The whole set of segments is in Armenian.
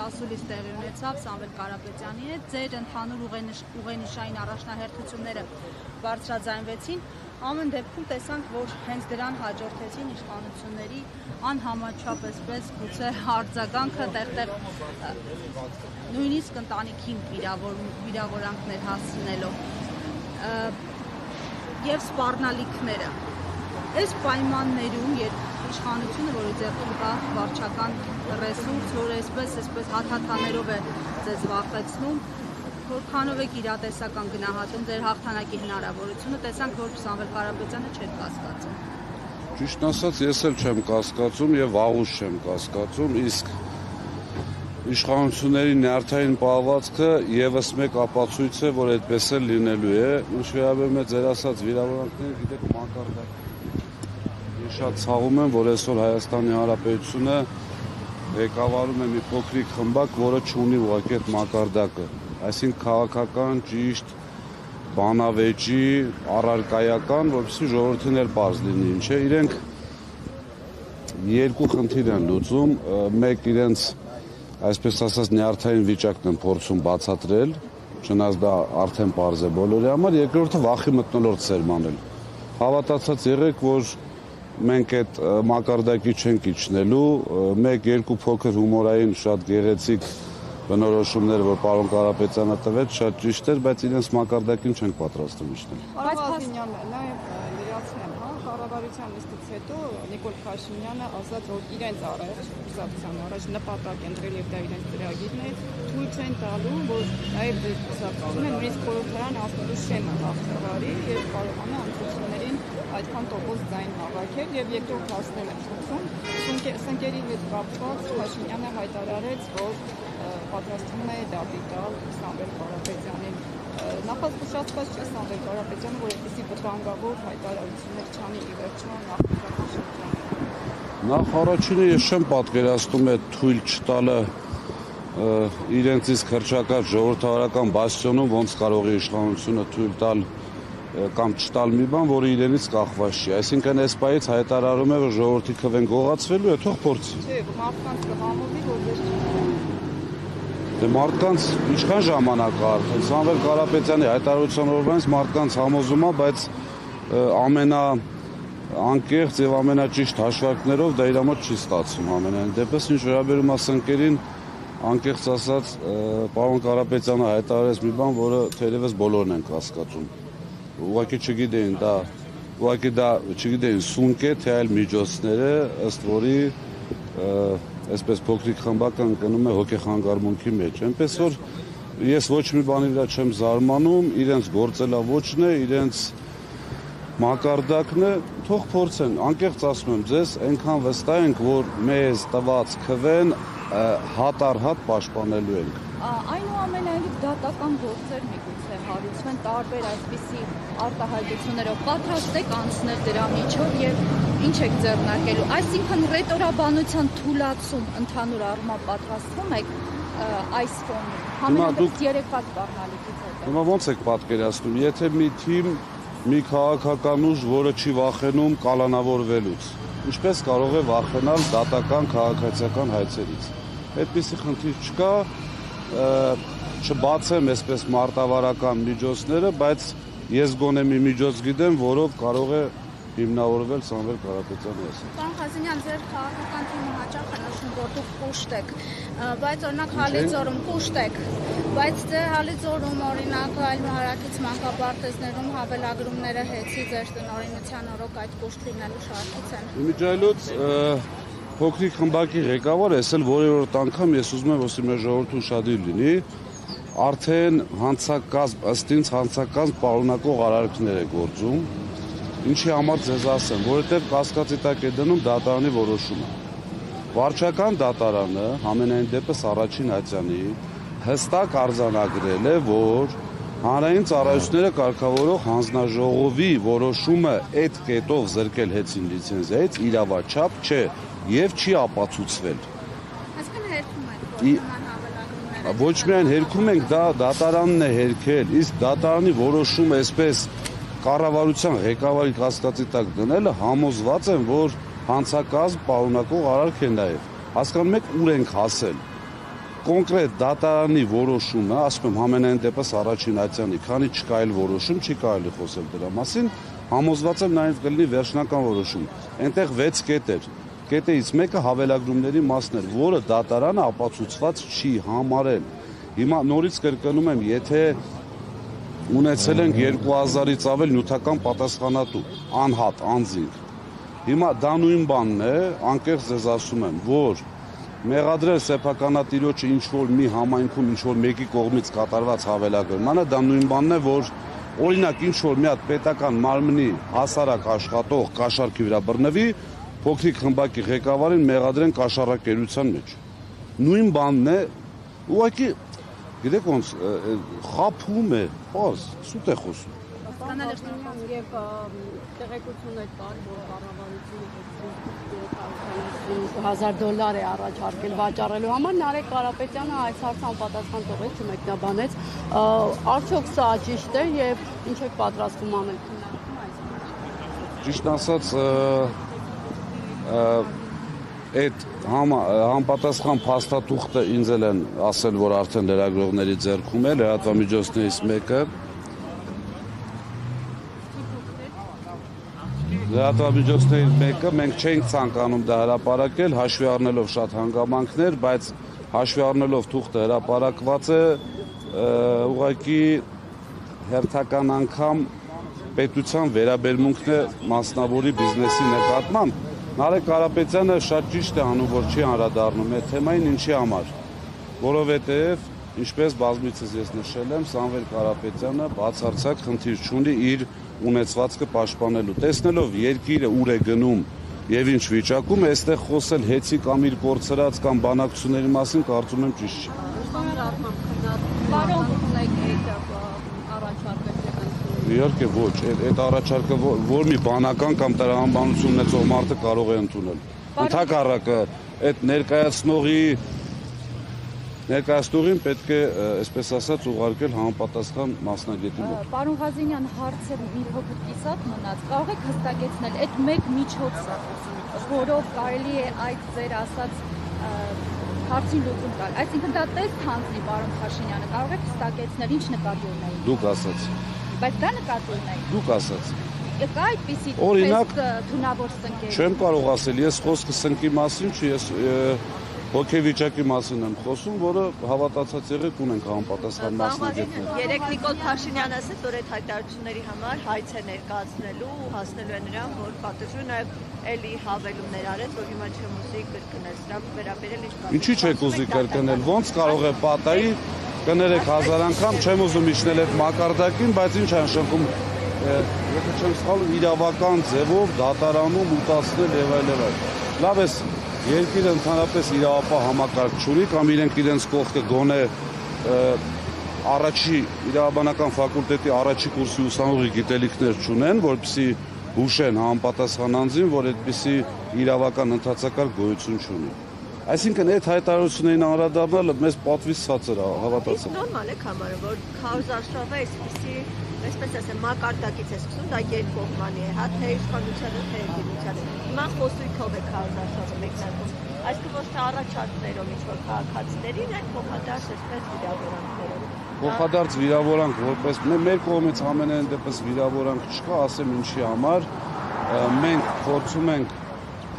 ասուլիս տեղի ունեցավ Սամվել Կարապետյանի հետ, ձեր ընդհանուր ուղենիշային առաջնահերթությունները բարձրաձայնվեցին, ամեն դեպքում տեսանք, որ հենց դրան հաջորդեցին իշխանությունների անհամաչափ այսպես գուցե արձագանքը տեղ-տեղ նույնիսկ ընտանիքին վիրավորանքներ հասցնելով եւ սպառնալիքները։ Այս պայմաններում, երբ իշխանությունը, որի ձեռքում կա վարչական ռեսուրս, որ այսպես հաթաթաներով է ձեզ վախեցնում, որքանով եք իրատեսական գնահատում ձեր հաղթանակի հնարավորությունը, տեսանք, որ Սամվել Կարապետյանը չէր կասկածում։ Ճիշտ ասած, ես էլ չեմ կասկածում եւ վաղուց չեմ կասկածում, իսկ իշխանությունների նյարդային պահվածքը եւս մեկ ապացույց է, որ այդպես էլ լինելու է։ Ինչ վերաբերում է ձեր ասած վիրավորանքները, գիտեք, մակարդակ։ Ես շատ ցավում եմ, որ այսօր Հայաստանի Հանրապետությունը ղեկավարում է մի փոքրիկ խմբակ, որը չունի ուղղակի այդ մակարդակը։ Այսինքն քաղաքական ճիշտ բանավեճի առարկայական, որպեսզի ժողովրդին էլ պարզ լինի, ինչ է, իրենք երկու խնդիր են լուծում, մեկ իրենց այսպես ասած նյարդային վիճակն են փորձում բացատրել, չնայած դա արդեն պարզ է բոլորի համար, երկրորդը վախի մթնոլորտ սերմանել։ Հավատացած եղեք, որ մենք այդ մակարդակի չենք իջնելու, մեկ-երկու փոքր հումորային շատ գեղեցիկ բնորոշումներ, որ պարոն Կարապետյանը տվեց, շատ ճիշտ էր, բայց իրենց մակարդակին չենք պատրաստվում իջնել։ Պարոն Ազինյանը, նաև լրացնեմ, կառավարության նիստից հետո Նիկոլ Փաշինյանը ասաց, որ իրենց առաջ, կուսակցության առաջ նպատակ ընտրել եւ դա իրենց ծրագիրն է, թույլ չեն տալու, որ նաև կուսակցությունը նույնիսկ խորհրդարան ասնելու շեմը հաղթահարի եւ կարողանա ընտրություններին այդքան տոկոս ձայն հավաքել եւ երկրորդ հասնել են ցուցում։ Սնկերի հետ կապված Փաշինյանը հայտարարեց, որ պատրաստվում է դատի տալ Սամվել Կարապետյանին։ Նախազգուշացված չէ Սամվել Կարապետյանը, որ այդպիսի վտանգավոր հայտարարություններ չանի ի վերջո նախագահական շրջանում։ Նախ առաջինը ես չեմ պատկերացնում այդ թույլ չտալը իրենց իսկ հռչակած ժողովրդավարական բաստիոնում ոնց կարող է իշխանությունը թույլ տալ կամ չտալ մի բան, որը իրենից կախված չի։ Այսինքն այս պայից հայտարարում է, որ ժողովրդի քվեն գողացվելու է, թող փորձի։ Չէ, մարդկանց կհամոզի, որ Դե մարդկանց ինչքան ժամանակ արդեն Սամվել Կարապետյանի հայտարարության օրվանից մարդկանց համոզում է, բայց ամենաանկեղծ եւ ամենաճիշտ հաշվարկներով դա իր մոտ չի ստացվում ամենայն դեպս, ինչ վերաբերում է սնկերին, անկեղծ ասած, պարոն Կարապետյանը հայտարարեց մի բան, որը թերևս բոլորն են կասկածում։ Ուղղակի չգիտեին սունկ է, թե այլ միջոցներ է, ըստ որի այսպես փոքրիկ խմբակը ընկնում է հոգեխանգարմունքի մեջ։ Այնպես որ ես ոչ մի բանի վրա չեմ զարմանում, իրենց գործելավոճն է, իրենց մակարդակն է, թող փորձեն, անկեղծ ասում եմ ձեզ, այնքան վստահ ենք, որ մեզ տված քվեն հատ առ հատ պաշտպանելու ենք։ Այնուամենայնիվ դատական գործեր միգուցե հարուցվեն տարբեր այսպիսի արտահայտություններով, պատրաստ եք անցնել դրա միջով եւ ինչ եք ձեռնարկելու, այսինքն ռետորաբանության թուլացում ընդհանուր առմամբ պատրաստվում եք այս ֆոնին, համենայնիվ երեկվա սպառնալիքից հետո։ Հիմա ոնց եք պատկերացնում, եթե մի թիմ, մի քաղաքական ուժ, որը չի վախենում կալանավորվելուց, ինչպես կարող է վախենալ դատական քաղաքացիական հայցերից։ Այդպիսի խնդիր չկա, չբացեմ այսպես մարտավարական միջոցները, բայց ես գոնե մի միջոց գիտեմ, որով կարող է հիմնավորվել Սամվել Կարապետյանի ասած։ Պարոն Խազինյան, ձեր քաղաքական թիմը հաճախ է նշում, որ դուք կուշտ եք, բայց օրինակ Հալիձորում կուշտ եք, բայց դե Հալիձորում օրինակ այլ հարակից մանկապարտեզներում հավելագրումները հեծի ձեր տնօրինության օրոք այդ կուշտ լինելու շարքից են։ Իմիջիայլոց փոքրիկ խմբակի ղեկավար ես էլ որևէ անգամ ես ուզում եմ, որ մեր ժողովրդը ուշադիր լինի, արդեն ըստ ինձ հանցակազմ պարունակող արարքներ է գործում, ինչի համար ձեզ ասեմ, որովհետև կասկածի տակ է դնում դատարանի որոշումը։ Վարչական դատարանը, ամենայն դեպս առաջին ատյանի, հստակ արձանագրել է, որ հանրային ծառայությունները կարգավորող հանձնաժողովի որոշումը այդ կետով զրկել հեծին լիցենզիայից իրավաչափ չէ եւ չի ապացուցվել։ Այսինքն հերքում եք, որ ոչ միայն հերքում ենք, դա դատարանն է հերքել, իսկ դատարանի որոշումը այսպես կառավարության ղեկավարի կասկածի տակ դնելը համոզված եմ, որ հանցակազմ պարունակող արարք է նաև։ Հասկանում եք, ուր ենք հասել։ կոնկրետ դատարանի որոշումը, ասում եմ համենայն դեպս առաջին ատյանի, քանի չկա այլ որոշում, չի կարելի խոսել դրա մասին, համոզված եմ նաև կլինի վերջնական որոշում։ Այնտեղ 6 կետ էր։ Կետից մեկը հավելագրումների մասն էր, որը դատարանը ապացուցված չի համարել։ Հիմա նորից կրկնում եմ, եթե ունեցել ենք 2000-ից ավել նյութական պատասխանատու, անհատ, անձինք։ Հիմա դա նույն բանն է, անկեղծ ձեզ ասում եմ, որ մեղադրել սեփականատիրոջը ինչ-որ մի համայնքում ինչ-որ մեկի կողմից կատարված հավելագրմանը, դա նույն բանն է, որ օրինակ ինչ-որ մի հատ պետական մարմնի հասարակ աշխատող կաշառքի վրա բռնվի, փոքրիկ խմբակի ղեկավարին մեղադրեն կաշառակերության մեջ։ Նույն բանն է, ուղղակի գիտեք ոնց խափում է, պարզ, սուտ է խոսում։ Եվ տեղեկություն այդ կար, որ կառավարությունը $1,000 է առաջարկել վաճառելու համար, Նարեկ Կարապետյանը այս հարցը անպատասխան տվեց, չմեկնաբանեց, արդյոք սա ճիշտ է եւ ինչ եք պատրաստվում անել։ Ճիշտ ասած, այդ համապատասխան փաստաթուղթը ինձ են ասել, որ արդեն լրագրողների ձեռքում է, լրատվամիջոցներից մեկը։ Լրատվամիջոցներից մեկը մենք չենք ցանկանում դա հրապարակել, հաշվի առնելով շատ հանգամանքներ, բայց հաշվի առնելով թուղթը հրապարակված է, ուղղակի հերթական անգամ պետության վերաբերմունքն է մասնավորի բիզնեսի նկատմամբ։ Նարեկ Կարապետյանը շատ ճիշտ է անում, որ չի անդրադառնում այդ թեմային, ինչի համար, որովհետև ինչպես բազմիցս ես նշել եմ, Սամվել Կարապետյանը բացարձակ խնդիր չունի իր ունեցվածքը պաշտպանելու։ Տեսնելով երկիրը ուր է գնում եւ ինչ վիճակում, այստեղ խոսել հեծի կամ իր կորցրած կամ բանակցությունների մասին կարծում եմ ճիշտ չի։ Իհարկե ոչ, այդ առաջարկը որ մի բանական կամ տրամաբանություն ունեցող մարդը կարող է ընդունել։ Ընդհակառակը այդ ներկայացնողին պետք է, այսպես ասած, ուղարկել համապատասխան մասնագետի մոտ։ Պարոն Ղազենյան, հարցը մի փոքր կիսատ մնաց։ Կարող եք հստակեցնել այդ մեկ միջոցը, որով կարելի է այդ ձեր ասած հարցին լուծում տալ։ Այսինքն դա տեստ հանձնի, պարոն Փաշինյանը, կարող եք հստակեցնել ինչ նկատի ունեիք։ Դուք ասաց։ Բայց դա նկատի ունեիք։ Դուք ասաց։ Կա այդպիսի թունավոր սնկեր։ Չեմ կարող ասել, ես խոսքը սնկի մասին չի, ես հոգեվիճակի մասին եմ խոսում, որը հավատացած եղեք ունենք համապատասխան մասնագետներ։ Երեք Նիկոլ Փաշինյանը ասաց, որ այդ հայտարարությունների համար հայց է ներկայացնելու ու հասնելու է նրան, որ պատժում նաև էլի հավելումներ արեց, որ հիմա չեմ ուզի կրկնել, սրանք վերաբերել ինչ բան։ Ինչի՞ չեք ուզի կրկնել, ոնց կարող է պատահի, կներեք 1000 անգամ, չեմ ուզում իջնել այդ մակարդակին, բայց ինչ են շնորհում, եթե չեմ սխալվում, իրավական ձևով դատարանում ուտացնել եւ այլ։ Լավ է, երկիրը ընդհանրապես իրավապահ համակարգ չունի կամ իրենք իրենց կողքը գոնե առաջի իրավաբանական ֆակուլտետի առաջի կուրսի ուսանողի գիտելիքներ չունեն, որպեսզի հուշեն համապատասխան անձին, որ այդպիսի իրավական ընթացակարգ գոյություն չունի։ Այսինքն այդ հայտարարություններին անդրադառնալը մեզ պատվից ցածր է, հավատացեք։ Նորմալ է համարը, որ քարոզարշավը այսպեսի, այսպես ասեմ, մակարդակից է սկսում, դա երկկողմանի է, հա թե իշխանությանը, թե դիմությանը։ Հիմա խոսույթով է քարոզարշավը մեկնարկում։ Այսինքն ոչ թե առաջարկներով ինչ-որ քաղաքացիներին, այլ փոխադարձ այսպես վիրավորանքներով։ Փոխադարձ վիրավորանք, որպես մեր կողմից ամենայն դեպս վիրավորանք չկա, ասեմ ինչի համար, մենք փորձում ենք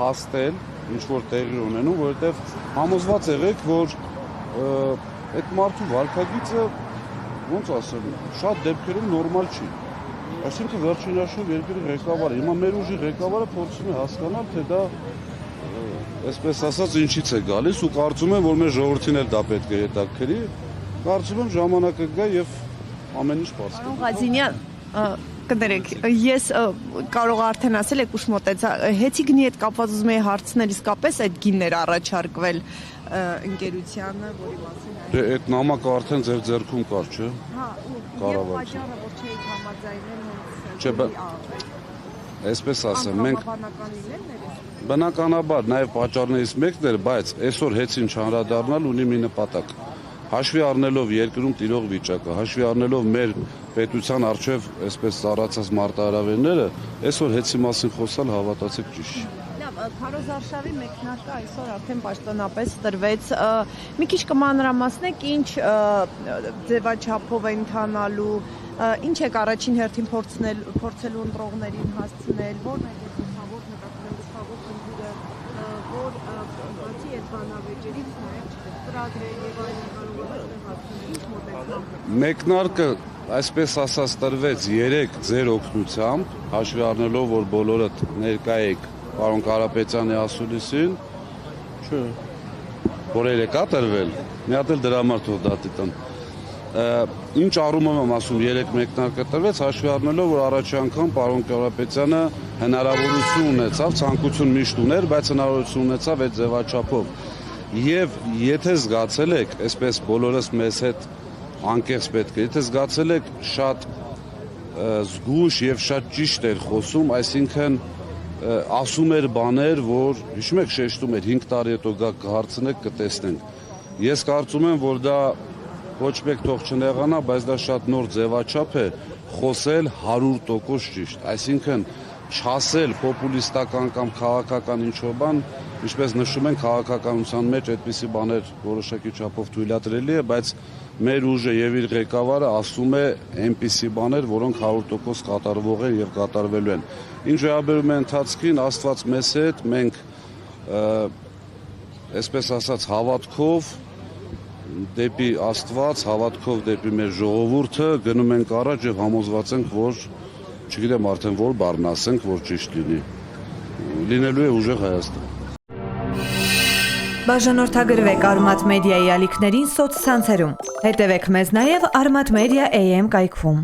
հաստել ինչ որ տեղի ունենում, որովհետև համոզված եղեք, որ այդ մարդու վարքագիծը, ոնց ասեմ, շատ դեպքերում նորմալ չի։ Այսինքն վերջինաշուտ երկրի ղեկավարը, հիմա մեր ուժի ղեկավարը փորձում է հասկանալ, թե դա այսպես ասած ինչից է գալիս ու կարծում եմ, որ մեր ժողովրդին էլ դա պետք է հետաքրքրի։ Կարծում եմ ժամանակը գա եւ ամեն ինչ բաց կլինի։ Ղազենյան, կներեք, ես կարող արդեն ասել եք ուշ մոտեցա, հեծի գնի հետ կապված ուզում եի հարցնել, իսկապես այդ գիններ առաջարկվել ընկերությանը, որի մասին Դե այդ նամակը արդեն ձեր ձեռքում կար, չէ՞։ Հա, եւ պատճառը որ չէիք համաձայնել Չէ, այսպես ասեմ, մենք բնականաբար նաև պատճառներից մեկն էր, բայց այսօր հեծին չանդրադառնալ ունի մի նպատակ։ Հաշվի առնելով երկրում տիրող վիճակը, հաշվի առնելով մեր պետության առջև այսպես ծառացած մարտահրավերները, այսօր հեծի մասին խոսալ հավատացեք ճիշտ չի։ Լավ, Քարոզարշավի մեկնարկը այսօր արդեն պաշտոնապես տրվեց։ Մի քիչ կմանրամասնեք, ինչ ձևաչափով է ընթանալու, ինչ եք առաջին հերթին փորձելու ընտրողներին հասցնել, որն է գլխավոր խնդիրը, որ բացի այդ բանավեճերից նաև ծրագրեր եւ այլն կարող է հասցնել, ինչ մոտեցում։ Մեկնարկը այսպես ասած տրվեց 3 ձեր օգնությամբ, հաշվի առնելով, որ բոլորդ ներկա եք պարոն Կարապետյանի ասուլիսին, որ երեկա տրվել, մի հատ էլ դրա համար թող դատի տան։ Ինչ առումով եմ ասում 3 մեկնարկը տրվեց, հաշվի առնելով, որ առաջի անգամ պարոն Կարապետյանը հնարավորություն ունեցավ, ցանկություն միշտ ուներ, բայց հնարավորություն ունեցավ այդ ձևաչափով։ Եվ եթե զգացել եք, այսպես բոլորս մեզ հետ անկեղծ պետք է, եթե զգացել եք շատ զգույշ եւ շատ ճիշտ էր խոսում, այսինքն ասում էր բաներ, որ հիշում եք շեշտում էր 5 տարի հետո գա կհարցնեք, կտեսնենք։ Ես կարծում եմ, որ դա ոչ մեկ թող չնեղանա, բայց դա շատ նոր ձևաչափ է խոսել 100% ճիշտ, այսինքն չասել պոպուլիստական կամ քաղաքական ինչ-որ բան, ինչպես նշում են քաղաքականության մեջ այդպիսի բաներ որոշակի չափով թույլատրելի է, բայց մեր ուժը եւ իր ղեկավարը ասում է այնպիսի բաներ, որոնք 100% կատարվող են եւ կատարվելու են։ Ինչ վերաբերում է ընթացքին, Աստված մեզ հետ, մենք այսպես ասած հավատքով դեպի Աստված, հավատքով դեպի մեր ժողովուրդը գնում ենք առաջ եւ համոզված ենք, որ չգիտեմ արդեն որ բառն ասենք, որ ճիշտ լինի։ Լինելու է ուժեղ Հայաստան։ Բաժանորդագրվեք Արմաթ մեդիայի ալիքներին սոցցանցերում։ Հետևեք մեզ նաև Արմաթ մեդիա AM կայքում։